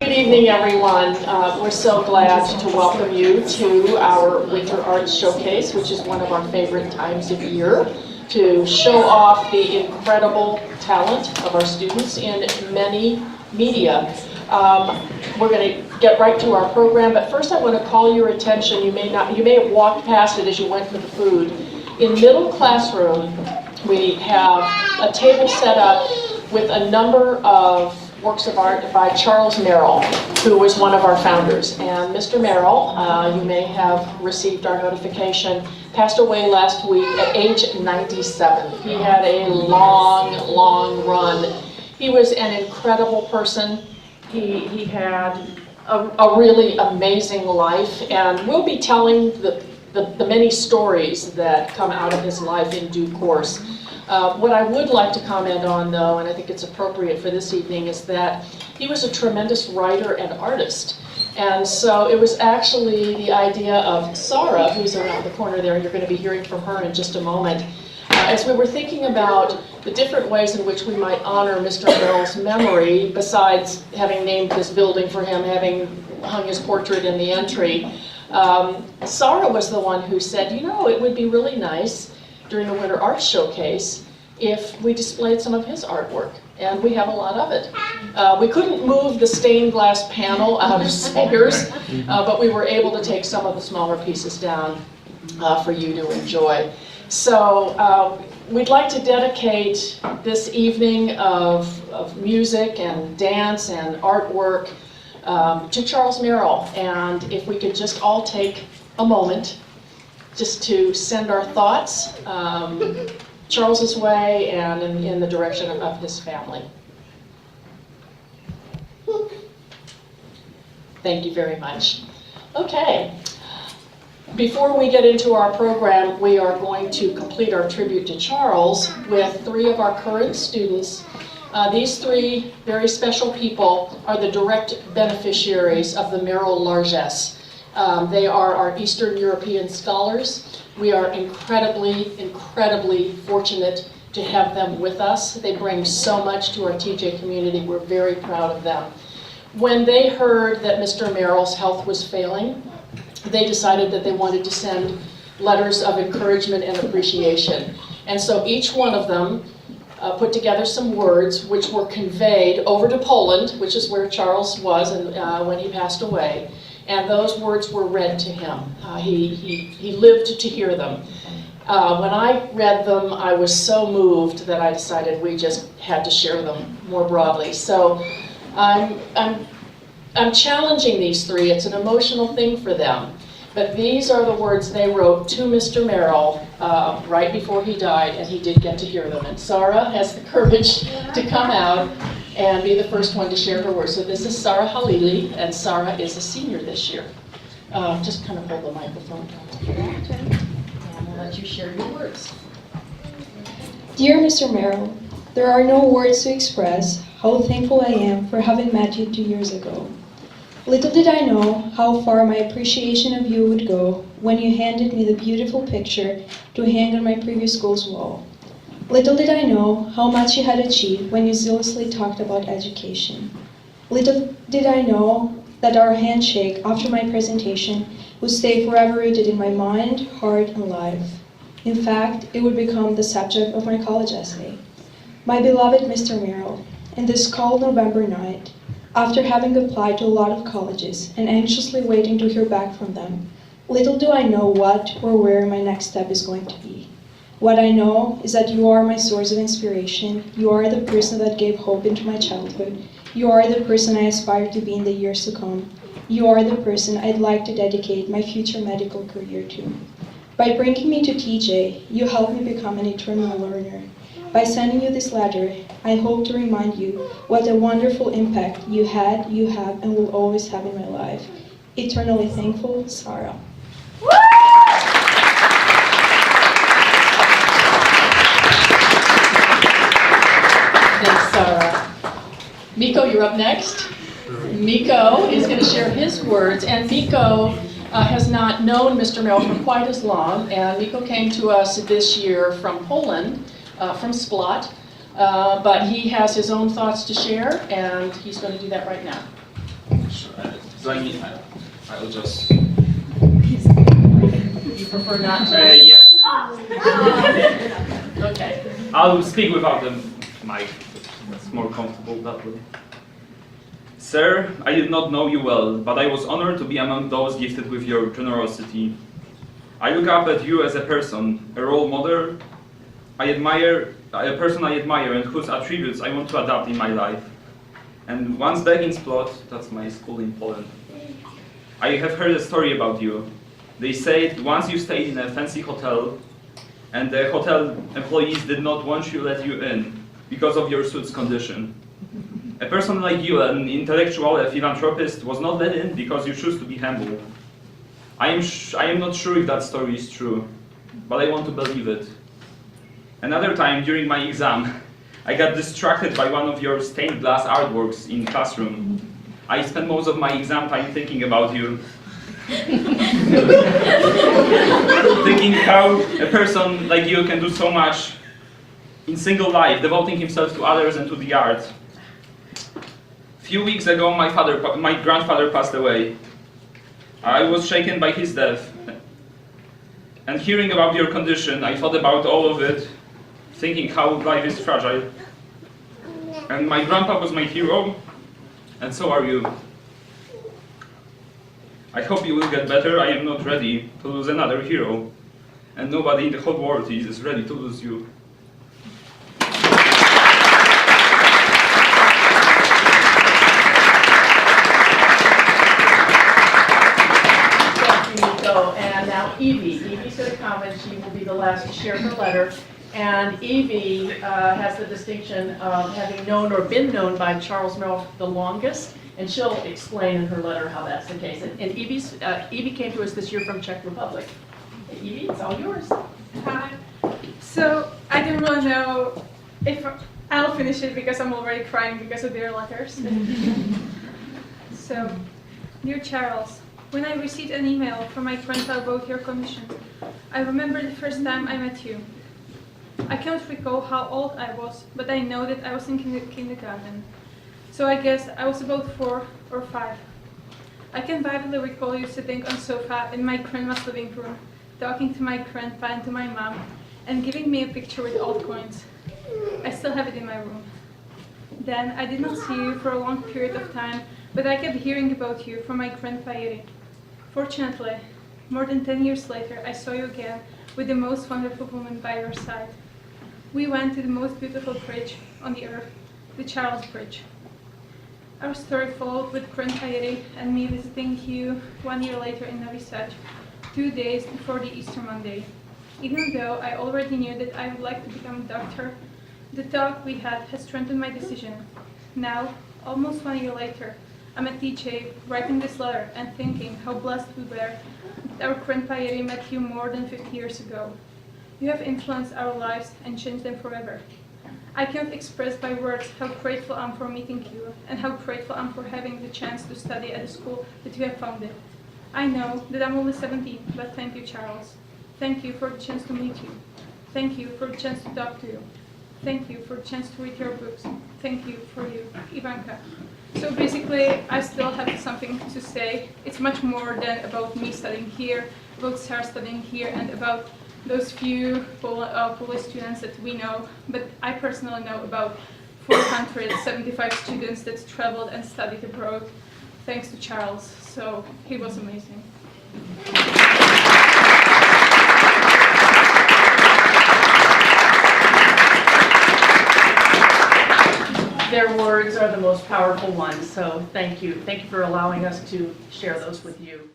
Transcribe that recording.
Good evening, everyone. We're so glad to welcome you to our Winter Arts Showcase, which is one of our favorite times of year, to show off the incredible talent of our students in many media. We're going to get right to our program, but first I want to call your attention. You may have walked past it as you went for the food. In middle classroom, we have a table set up with a number of works of art by Charles Merrill, who was one of our founders. And Mr. Merrill, you may have received our notification, passed away last week at age 97. He had a long, long run. He was an incredible person. He had a really amazing life, and we'll be telling the many stories that come out of his life in due course. What I would like to comment on, though, and I think it's appropriate for this evening, is that he was a tremendous writer and artist. And so it was actually the idea of Sarah, who's around the corner there, and you're going to be hearing from her in just a moment, as we were thinking about the different ways in which we might honor Mr. Merrill's memory, besides having named this building for him, having hung his portrait in the entry. Sarah was the one who said, you know, it would be really nice during the Winter Arts Showcase if we displayed some of his artwork, and we have a lot of it. We couldn't move the stained glass panel out of Sayers, but we were able to take some of the smaller pieces down for you to enjoy. So we'd like to dedicate this evening of music and dance and artwork to Charles Merrill, and if we could just all take a moment just to send our thoughts Charles's way and in the direction of his family. Thank you very much. Okay, before we get into our program, we are going to complete our tribute to Charles with three of our current students. These three very special people are the direct beneficiaries of the Merrill largesse. They are our Eastern European scholars. We are incredibly, incredibly fortunate to have them with us. They bring so much to our TJ community. We're very proud of them. When they heard that Mr. Merrill's health was failing, they decided that they wanted to send letters of encouragement and appreciation. And so each one of them put together some words which were conveyed over to Poland, which is where Charles was when he passed away. And those words were read to him. He lived to hear them. When I read them, I was so moved that I decided we just had to share them more broadly. So I'm challenging these three. It's an emotional thing for them. But these are the words they wrote to Mr. Merrill right before he died, and he did get to hear them. And Sarah has the courage to come out and be the first one to share her words. So this is Sarah Halili, and Sarah is a senior this year. Just kind of hold the microphone and I'll let you share your words. Dear Mr. Merrill, there are no words to express how thankful I am for having met you 2 years ago. Little did I know how far my appreciation of you would go when you handed me the beautiful picture to hang on my previous school's wall. Little did I know how much you had achieved when you zealously talked about education. Little did I know that our handshake after my presentation would stay forever rooted in my mind, heart, and life. In fact, it would become the subject of my college essay. My beloved Mr. Merrill, in this cold November night, after having applied to a lot of colleges and anxiously waiting to hear back from them, little do I know what or where my next step is going to be. What I know is that you are my source of inspiration. You are the person that gave hope into my childhood. You are the person I aspire to be in the years to come. You are the person I'd like to dedicate my future medical career to. By bringing me to TJ, you helped me become an eternal learner. By sending you this letter, I hope to remind you what a wonderful impact you had, you have, and will always have in my life. Eternally thankful, Sarah. Thanks, Sarah. Miko, you're up next. Miko is going to share his words, and Miko has not known Mr. Merrill for quite as long, and Miko came to us this year from Poland, from Splot, but he has his own thoughts to share, and he's going to do that right now. So I'll just. You prefer not to? Yeah. Okay. I'll speak without the mic. It's more comfortable that way. Sir, I did not know you well, but I was honored to be among those gifted with your generosity. I look up at you as a person, a role model, a person I admire and whose attributes I want to adopt in my life. And once back in Splot, that's my school in Poland, I have heard a story about you. They said once you stayed in a fancy hotel, and the hotel employees did not want to let you in because of your suit's condition. A person like you, an intellectual, a philanthropist, was not let in because you choose to be humble. I am not sure if that story is true, but I want to believe it. Another time during my exam, I got distracted by one of your stained glass artworks in classroom. I spent most of my exam time thinking about you. Thinking how a person like you can do so much in single life, devoting himself to others and to the art. Few weeks ago, my grandfather passed away. I was shaken by his death. And hearing about your condition, I thought about all of it, thinking how life is fragile. And my grandpa was my hero, and so are you. I hope you will get better. I am not ready to lose another hero. And nobody in the whole world is ready to lose you. And now Evie. Evie's going to come and she will be the last to share her letter. And Evie has the distinction of having known or been known by Charles Merrill the longest. And she'll explain in her letter how that's the case. And Evie came to us this year from Czech Republic. Hey, Evie, it's all yours. Hi. So I don't really know if I'll finish it because I'm already crying because of their letters. So, dear Charles, when I received an email from my grandpa about your commission, I remember the first time I met you. I can't recall how old I was, but I know that I was in kindergarten. So I guess I was about 4 or 5. I can vividly recall you sitting on a sofa in my grandma's living room, talking to my grandpa and to my mom, and giving me a picture with old coins. I still have it in my room. Then I did not see you for a long period of time, but I kept hearing about you from my grandpa Yuri. Fortunately, more than 10 years later, I saw you again with the most wonderful woman by your side. We went to the most beautiful bridge on the earth, the Charles Bridge. Our story followed with Grandpa Yuri and me visiting you 1 year later in Novi Sad, 2 days before the Easter Monday. Even though I already knew that I would like to become a doctor, the talk we had has strengthened my decision. Now, almost 1 year later, I'm at TJ writing this letter and thinking how blessed we were that our Grandpa Yuri met you more than 50 years ago. You have influenced our lives and changed them forever. I can't express by words how grateful I'm for meeting you and how grateful I'm for having the chance to study at a school that you have founded. I know that I'm only 17, but thank you, Charles. Thank you for the chance to meet you. Thank you for the chance to talk to you. Thank you for the chance to read your books. Thank you for you, Ivanka. So basically, I still have something to say. It's much more than about me studying here, about Sarah studying here, and about those few Polish students that we know. But I personally know about 475 students that traveled and studied abroad, thanks to Charles. So he was amazing. Their words are the most powerful ones, so thank you. Thank you for allowing us to share those with you.